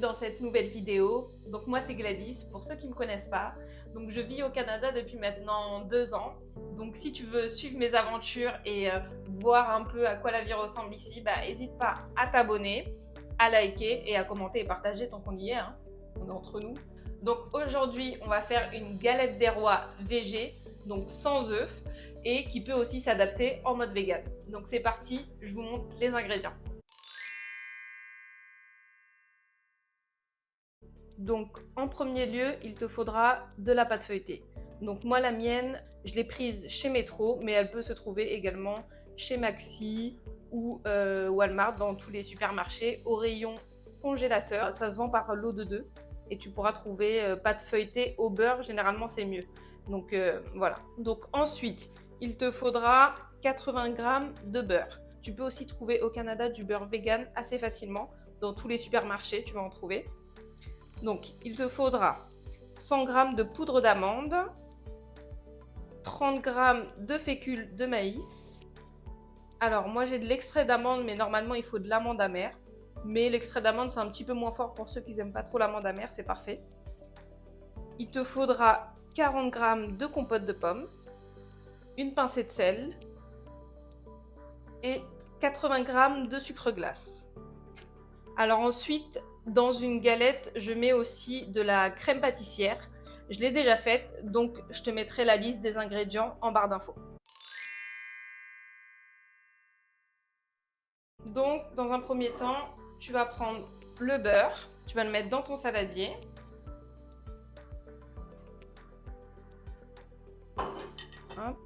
dans cette nouvelle vidéo. Donc moi c'est Gladys, pour ceux qui ne me connaissent pas. Donc je vis au Canada depuis maintenant 2 ans. Donc si tu veux suivre mes aventures et voir un peu à quoi la vie ressemble ici, n'hésite pas à t'abonner, à liker et à commenter et partager tant qu'on y est, hein. On est entre nous. Donc aujourd'hui on va faire une galette des rois végé, donc sans œufs, et qui peut aussi s'adapter en mode vegan. Donc c'est parti, je vous montre les ingrédients. Donc en premier lieu, il te faudra de la pâte feuilletée. Donc moi la mienne, je l'ai prise chez Metro, mais elle peut se trouver également chez Maxi ou Walmart, dans tous les supermarchés, au rayon congélateur. Ça se vend par lot de 2 et tu pourras trouver pâte feuilletée au beurre, généralement c'est mieux. Donc voilà. Donc ensuite, il te faudra 80 g de beurre. Tu peux aussi trouver au Canada du beurre vegan assez facilement. Dans tous les supermarchés, tu vas en trouver. Donc, il te faudra 100 g de poudre d'amande, 30 g de fécule de maïs. Alors, moi, j'ai de l'extrait d'amande, mais normalement, il faut de l'amande amère. Mais l'extrait d'amande, c'est un petit peu moins fort pour ceux qui n'aiment pas trop l'amande amère, c'est parfait. Il te faudra 40 g de compote de pommes, une pincée de sel et 80 g de sucre glace. Alors ensuite, dans une galette, je mets aussi de la crème pâtissière. Je l'ai déjà faite, donc je te mettrai la liste des ingrédients en barre d'infos. Donc, dans un premier temps, tu vas prendre le beurre, tu vas le mettre dans ton saladier. Hop.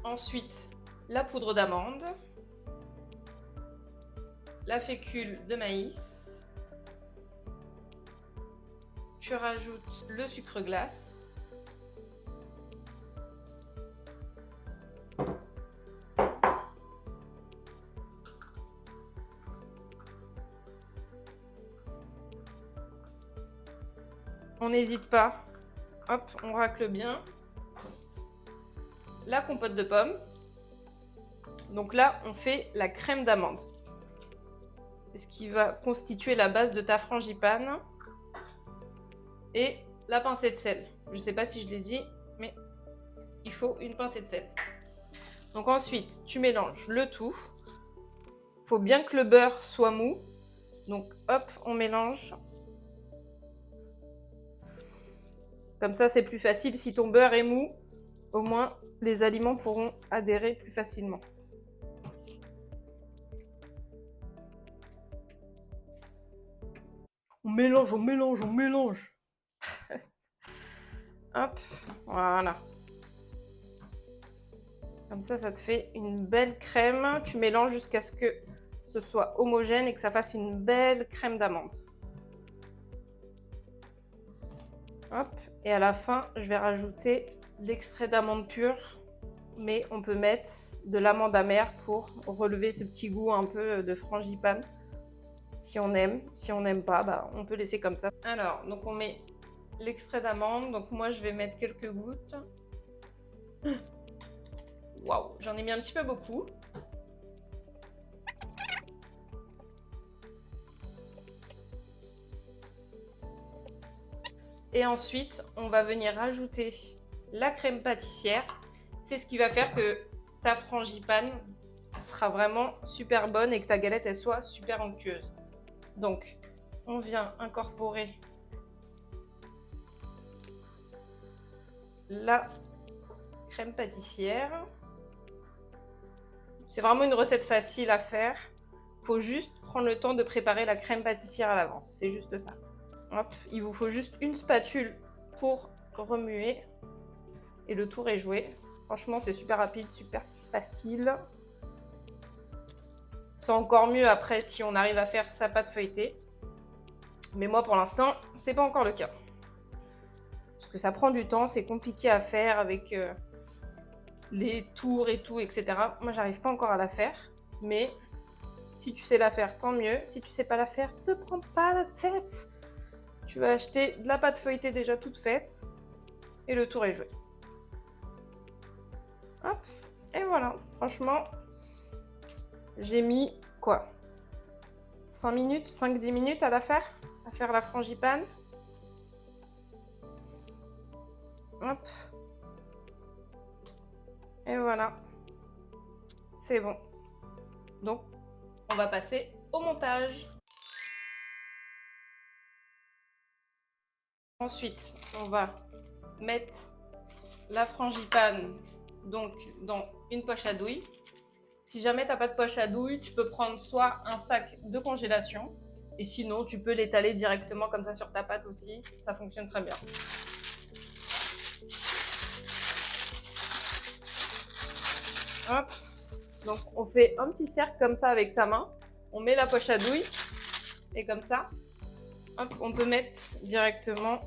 Ensuite, la poudre d'amande, la fécule de maïs. Tu rajoutes le sucre glace. On n'hésite pas. Hop, on racle bien. La compote de pommes. Donc là, on fait la crème d'amande. C'est ce qui va constituer la base de ta frangipane. Et la pincée de sel. Je ne sais pas si je l'ai dit, mais il faut une pincée de sel. Donc ensuite, tu mélanges le tout. Il faut bien que le beurre soit mou. Donc hop, on mélange. Comme ça, c'est plus facile. Si ton beurre est mou, au moins les aliments pourront adhérer plus facilement. On mélange, on mélange, on mélange. Hop, voilà. Comme ça te fait une belle crème. Tu mélanges jusqu'à ce que ce soit homogène et que ça fasse une belle crème d'amande. Hop, et à la fin, je vais rajouter l'extrait d'amande pure, mais on peut mettre de l'amande amère pour relever ce petit goût un peu de frangipane. Si on aime, si on n'aime pas, on peut laisser comme ça. Alors, donc on met l'extrait d'amande. Donc moi, je vais mettre quelques gouttes. Waouh, j'en ai mis un petit peu beaucoup. Et ensuite, on va venir rajouter la crème pâtissière. C'est ce qui va faire que ta frangipane sera vraiment super bonne et que ta galette, elle soit super onctueuse. Donc, on vient incorporer la crème pâtissière. C'est vraiment une recette facile à faire. Il faut juste prendre le temps de préparer la crème pâtissière à l'avance. C'est juste ça. Hop, il vous faut juste une spatule pour remuer et le tour est joué. Franchement, c'est super rapide, super facile. C'est encore mieux après si on arrive à faire sa pâte feuilletée. Mais moi, pour l'instant, c'est pas encore le cas. Parce que ça prend du temps, c'est compliqué à faire avec les tours et tout, etc. Moi, j'arrive pas encore à la faire. Mais si tu sais la faire, tant mieux. Si tu sais pas la faire, te prends pas la tête. Tu vas acheter de la pâte feuilletée déjà toute faite. Et le tour est joué. Hop, et voilà. Franchement, j'ai mis quoi, 5 minutes, 5-10 minutes à la faire, à faire la frangipane. Hop. Et voilà. C'est bon. Donc, on va passer au montage. Ensuite, on va mettre la frangipane donc dans une poche à douille. Si jamais tu n'as pas de poche à douille, tu peux prendre soit un sac de congélation, et sinon tu peux l'étaler directement comme ça sur ta pâte aussi, ça fonctionne très bien. Hop. Donc on fait un petit cercle comme ça avec sa main, on met la poche à douille, et comme ça, hop, on peut mettre directement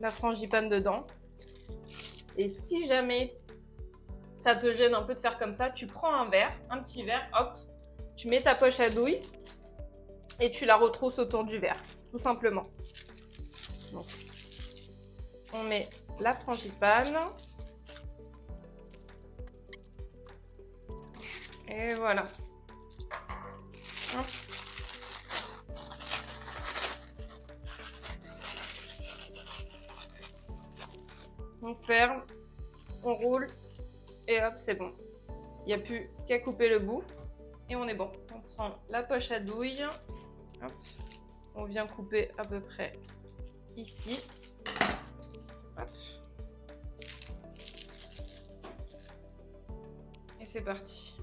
la frangipane dedans. Et si jamais ça te gêne un peu de faire comme ça, tu prends un verre, un petit verre, hop, tu mets ta poche à douille et tu la retrousses autour du verre, tout simplement. Donc, on met la frangipane. Et voilà. Hop. On ferme, on roule et hop, c'est bon. Il n'y a plus qu'à couper le bout et on est bon. On prend la poche à douille, hop. On vient couper à peu près ici. Hop. Et c'est parti.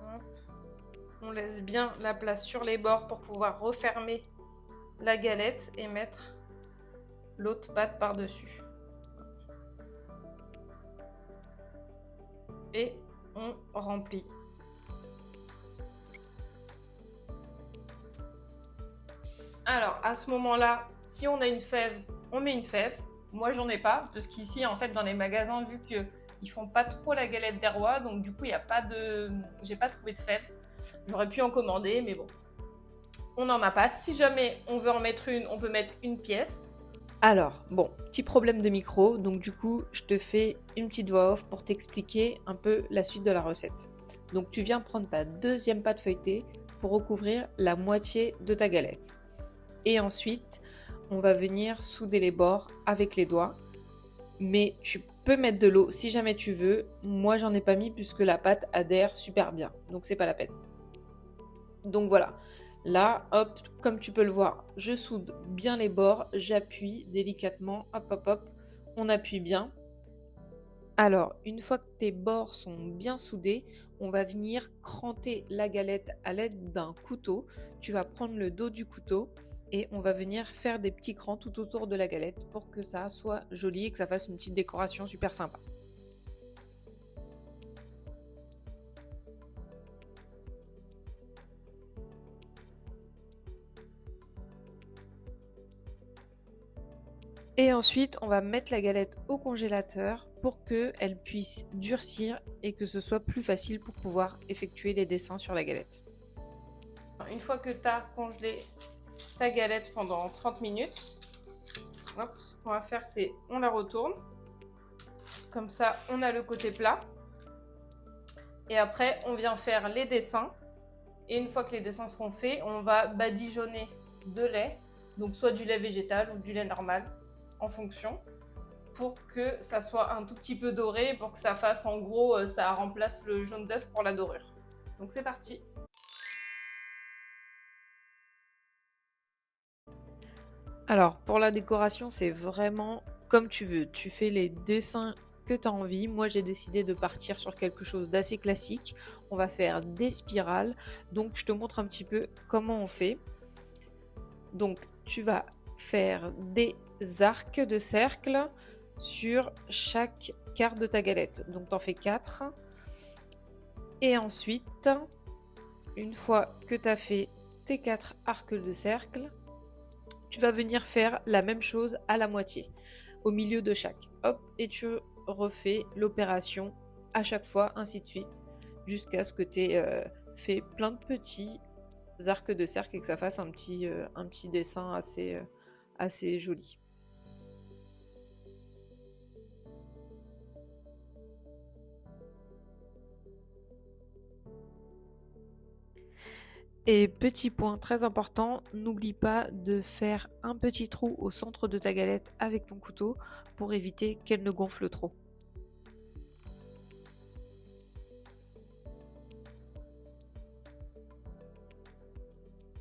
Hop. On laisse bien la place sur les bords pour pouvoir refermer la galette et mettre l'autre pâte par-dessus. Et on remplit. Alors, à ce moment-là, si on a une fève, on met une fève. Moi, j'en ai pas, parce qu'ici, en fait, dans les magasins, vu qu'ils font pas trop la galette des rois, donc du coup, il y a pas de... j'ai pas trouvé de fève. J'aurais pu en commander, mais bon. On n'en a pas. Si jamais on veut en mettre une, on peut mettre une pièce. Alors, bon, petit problème de micro, donc du coup, je te fais une petite voix off pour t'expliquer un peu la suite de la recette. Donc, tu viens prendre ta deuxième pâte feuilletée pour recouvrir la moitié de ta galette. Et ensuite, on va venir souder les bords avec les doigts. Mais tu peux mettre de l'eau si jamais tu veux. Moi, j'en ai pas mis puisque la pâte adhère super bien, donc c'est pas la peine. Donc voilà. Là, hop, comme tu peux le voir, je soude bien les bords, j'appuie délicatement, hop, hop, hop, on appuie bien. Alors, une fois que tes bords sont bien soudés, on va venir cranter la galette à l'aide d'un couteau. Tu vas prendre le dos du couteau et on va venir faire des petits crans tout autour de la galette pour que ça soit joli et que ça fasse une petite décoration super sympa. Et ensuite, on va mettre la galette au congélateur pour qu'elle puisse durcir et que ce soit plus facile pour pouvoir effectuer les dessins sur la galette. Une fois que tu as congelé ta galette pendant 30 minutes, hop, ce qu'on va faire, c'est on la retourne. Comme ça, on a le côté plat. Et après, on vient faire les dessins. Et une fois que les dessins seront faits, on va badigeonner de lait. Donc soit du lait végétal ou du lait normal, en fonction, pour que ça soit un tout petit peu doré, pour que ça fasse, en gros, ça remplace le jaune d'œuf pour la dorure. Donc c'est parti. Alors pour la décoration, c'est vraiment comme tu veux. Tu fais les dessins que tu as envie. Moi, j'ai décidé de partir sur quelque chose d'assez classique. On va faire des spirales. Donc je te montre un petit peu comment on fait. Donc tu vas faire des arcs de cercle sur chaque quart de ta galette. Donc tu en fais 4. Et ensuite, une fois que tu as fait tes 4 arcs de cercle, tu vas venir faire la même chose à la moitié, au milieu de chaque. Hop, et tu refais l'opération à chaque fois, ainsi de suite, jusqu'à ce que tu aies fait plein de petits arcs de cercle et que ça fasse un petit dessin assez joli. Et petit point très important, n'oublie pas de faire un petit trou au centre de ta galette avec ton couteau pour éviter qu'elle ne gonfle trop.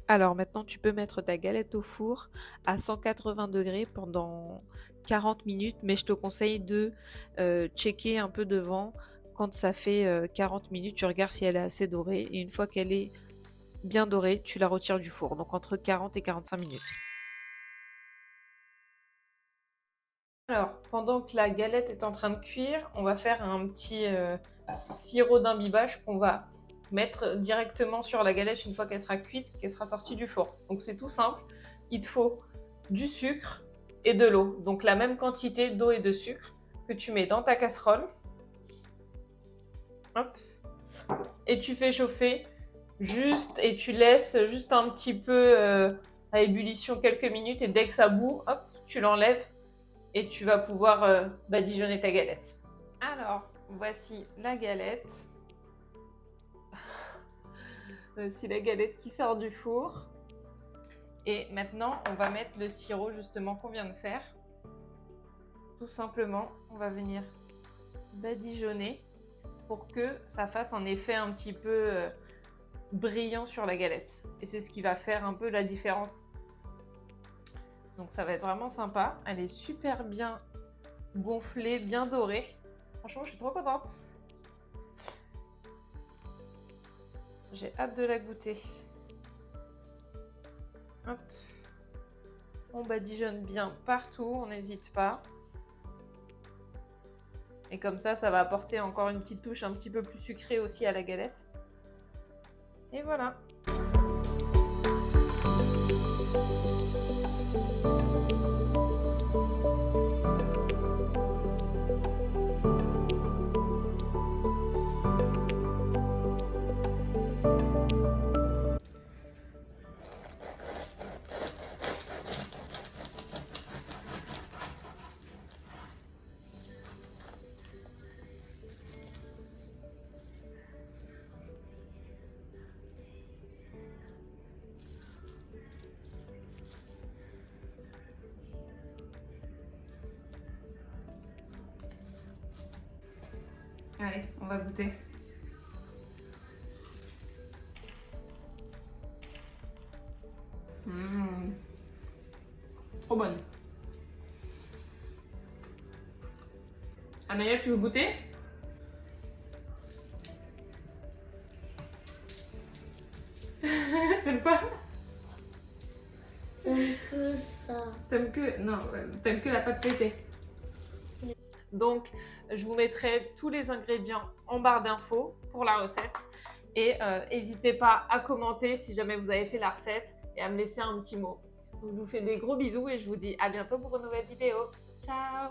Alors maintenant, tu peux mettre ta galette au four à 180 degrés pendant 40 minutes, mais je te conseille de checker un peu devant. Quand ça fait 40 minutes, tu regardes si elle est assez dorée, et une fois qu'elle est bien dorée, tu la retires du four, donc entre 40 et 45 minutes. Alors, pendant que la galette est en train de cuire, on va faire un petit sirop d'imbibage qu'on va mettre directement sur la galette une fois qu'elle sera cuite, qu'elle sera sortie du four. Donc c'est tout simple, il te faut du sucre et de l'eau. Donc la même quantité d'eau et de sucre que tu mets dans ta casserole. Hop. Et tu fais chauffer juste et tu laisses juste un petit peu à ébullition quelques minutes, et dès que ça bout, hop, tu l'enlèves et tu vas pouvoir badigeonner ta galette. Alors, voici la galette. Voici la galette qui sort du four. Et maintenant, on va mettre le sirop justement qu'on vient de faire. Tout simplement, on va venir badigeonner pour que ça fasse un effet un petit peu brillant sur la galette. Et c'est ce qui va faire un peu la différence. Donc ça va être vraiment sympa. Elle est super bien gonflée, bien dorée. Franchement, je suis trop contente. J'ai hâte de la goûter. Hop. On badigeonne bien partout, on n'hésite pas. Et comme ça va apporter encore une petite touche un petit peu plus sucrée aussi à la galette. Et voilà. Allez, on va goûter. Trop bonne. Anaya, tu veux goûter? T'aimes pas? J'aime que ça. T'aimes que... Non, t'aimes que la pâte feuilletée. Donc, je vous mettrai tous les ingrédients en barre d'infos pour la recette. Et n'hésitez pas à commenter si jamais vous avez fait la recette et à me laisser un petit mot. Donc, je vous fais des gros bisous et je vous dis à bientôt pour une nouvelle vidéo. Ciao!